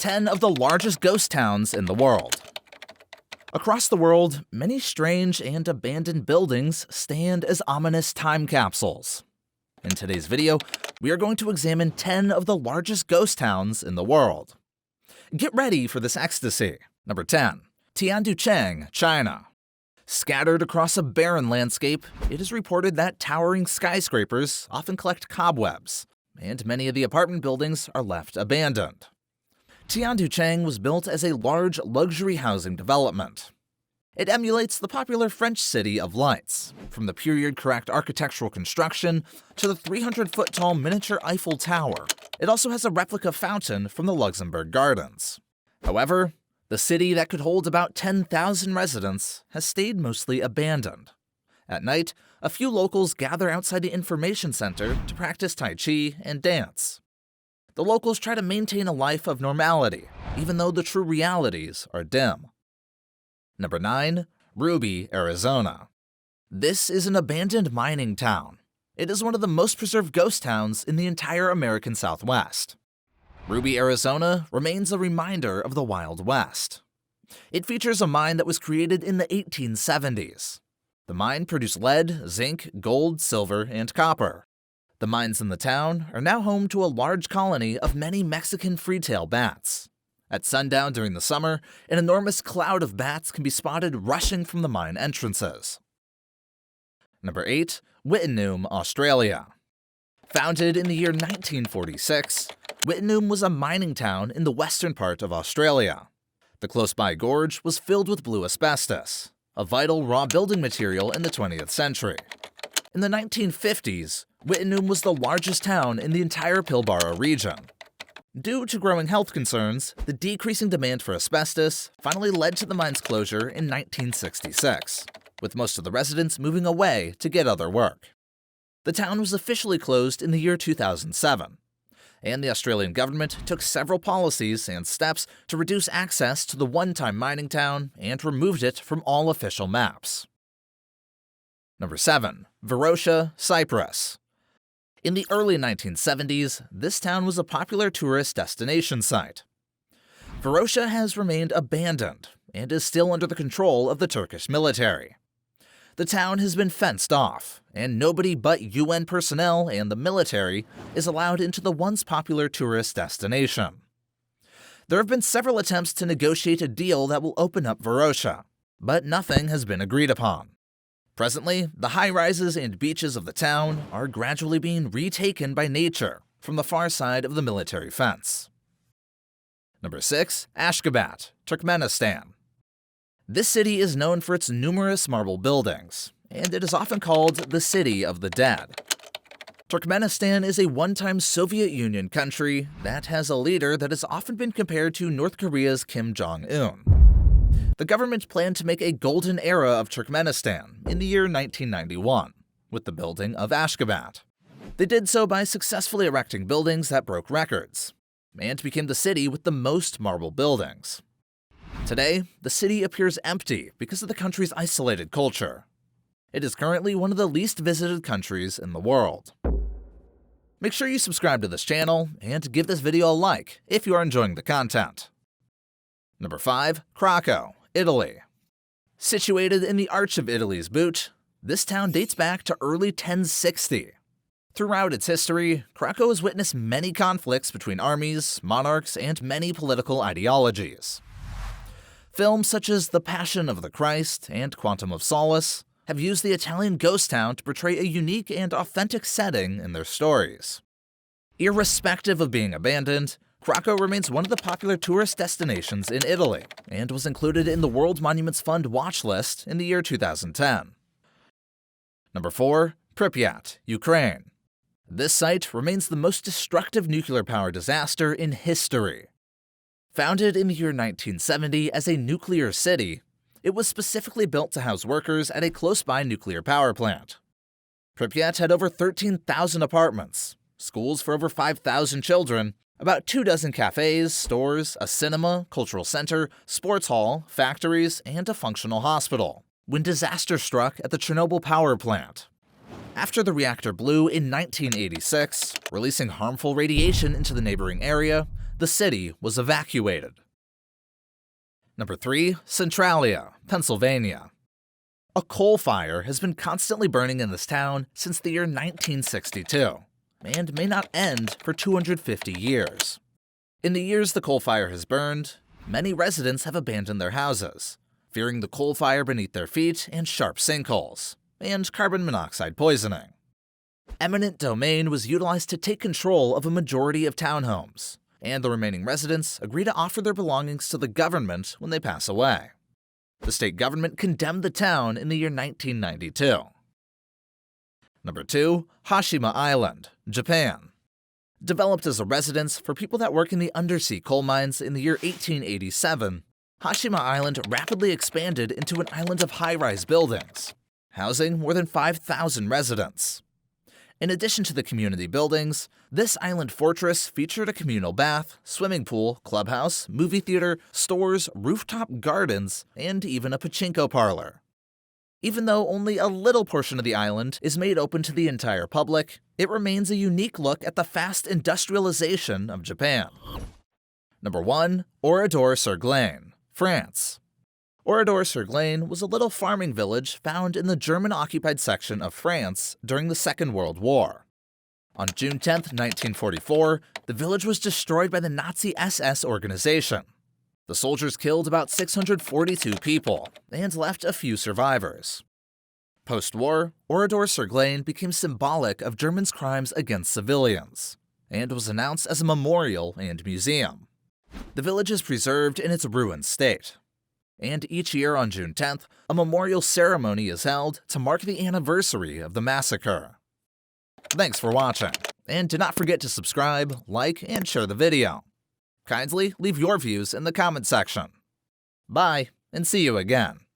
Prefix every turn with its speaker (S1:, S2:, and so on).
S1: 10 of the largest ghost towns in the world. Across the world, many strange and abandoned buildings stand as ominous time capsules. In today's video, we are going to examine 10 of the largest ghost towns in the world. Get ready for this ecstasy. Number 10. Tianducheng, China. Scattered across a barren landscape, it is reported that towering skyscrapers often collect cobwebs, and many of the apartment buildings are left abandoned. Tianducheng was built as a large luxury housing development. It emulates the popular French city of lights, from the period-correct architectural construction to the 300-foot-tall miniature Eiffel Tower. It also has a replica fountain from the Luxembourg Gardens. However, the city that could hold about 10,000 residents has stayed mostly abandoned. At night, a few locals gather outside the information center to practice Tai Chi and dance. The locals try to maintain a life of normality, even though the true realities are dim. Number 9. Ruby, Arizona. This is an abandoned mining town. It is one of the most preserved ghost towns in the entire American Southwest. Ruby, Arizona remains a reminder of the Wild West. It features a mine that was created in the 1870s. The mine produced lead, zinc, gold, silver, and copper. The mines in the town are now home to a large colony of many Mexican free-tail bats. At sundown during the summer, an enormous cloud of bats can be spotted rushing from the mine entrances. Number 8. Wittenoom, Australia. Founded in the year 1946, Wittenoom was a mining town in the western part of Australia. The close-by gorge was filled with blue asbestos, a vital raw building material in the 20th century. In the 1950s, Wittenoom was the largest town in the entire Pilbara region. Due to growing health concerns, the decreasing demand for asbestos finally led to the mine's closure in 1966, with most of the residents moving away to get other work. The town was officially closed in the year 2007, and the Australian government took several policies and steps to reduce access to the one-time mining town and removed it from all official maps. Number 7. Varosha, Cyprus. In the early 1970s, this town was a popular tourist destination site. Varosha has remained abandoned and is still under the control of the Turkish military. The town has been fenced off, and nobody but UN personnel and the military is allowed into the once popular tourist destination. There have been several attempts to negotiate a deal that will open up Varosha, but nothing has been agreed upon. Presently, the high-rises and beaches of the town are gradually being retaken by nature from the far side of the military fence. Number 6. Ashgabat, Turkmenistan. This city is known for its numerous marble buildings, and it is often called the City of the Dead. Turkmenistan is a one-time Soviet Union country that has a leader that has often been compared to North Korea's Kim Jong-un. The government planned to make a golden era of Turkmenistan in the year 1991, with the building of Ashgabat. They did so by successfully erecting buildings that broke records, and became the city with the most marble buildings. Today, the city appears empty because of the country's isolated culture. It is currently one of the least visited countries in the world. Make sure you subscribe to this channel and give this video a like if you are enjoying the content. Number 5. Craco, Italy. Situated in the Arch of Italy's boot, this town dates back to early 1060. Throughout its history, Craco has witnessed many conflicts between armies, monarchs, and many political ideologies. Films such as The Passion of the Christ and Quantum of Solace have used the Italian ghost town to portray a unique and authentic setting in their stories. Irrespective of being abandoned, Craco remains one of the popular tourist destinations in Italy and was included in the World Monuments Fund watch list in the year 2010. Number 4. Pripyat, Ukraine. This site remains the most destructive nuclear power disaster in history. Founded in the year 1970 as a nuclear city, it was specifically built to house workers at a close-by nuclear power plant. Pripyat had over 13,000 apartments, schools for over 5,000 children, about 24 cafes, stores, a cinema, cultural center, sports hall, factories, and a functional hospital, when disaster struck at the Chernobyl power plant. After the reactor blew in 1986, releasing harmful radiation into the neighboring area, the city was evacuated. Number 3. Centralia, Pennsylvania. A coal fire has been constantly burning in this town since the year 1962, and may not end for 250 years. In the years the coal fire has burned, many residents have abandoned their houses, fearing the coal fire beneath their feet and sharp sinkholes, and carbon monoxide poisoning. Eminent domain was utilized to take control of a majority of townhomes, and the remaining residents agree to offer their belongings to the government when they pass away. The state government condemned the town in the year 1992. Number 2. Hashima Island, Japan. Developed as a residence for people that work in the undersea coal mines in the year 1887, Hashima Island rapidly expanded into an island of high-rise buildings, housing more than 5,000 residents. In addition to the community buildings, this island fortress featured a communal bath, swimming pool, clubhouse, movie theater, stores, rooftop gardens, and even a pachinko parlor. Even though only a little portion of the island is made open to the entire public, it remains a unique look at the fast industrialization of Japan. Number 1. Oradour-sur-Glane, France. Oradour-sur-Glane was a little farming village found in the German-occupied section of France during the Second World War. On June 10, 1944, the village was destroyed by the Nazi SS organization. The soldiers killed about 642 people and left a few survivors. Post-war, Oradour-sur-Glane became symbolic of Germans' crimes against civilians and was announced as a memorial and museum. The village is preserved in its ruined state, and each year on June 10th, a memorial ceremony is held to mark the anniversary of the massacre. Thanks for watching, and do not forget to subscribe, like, and share the video. Kindly leave your views in the comment section. Bye, and see you again.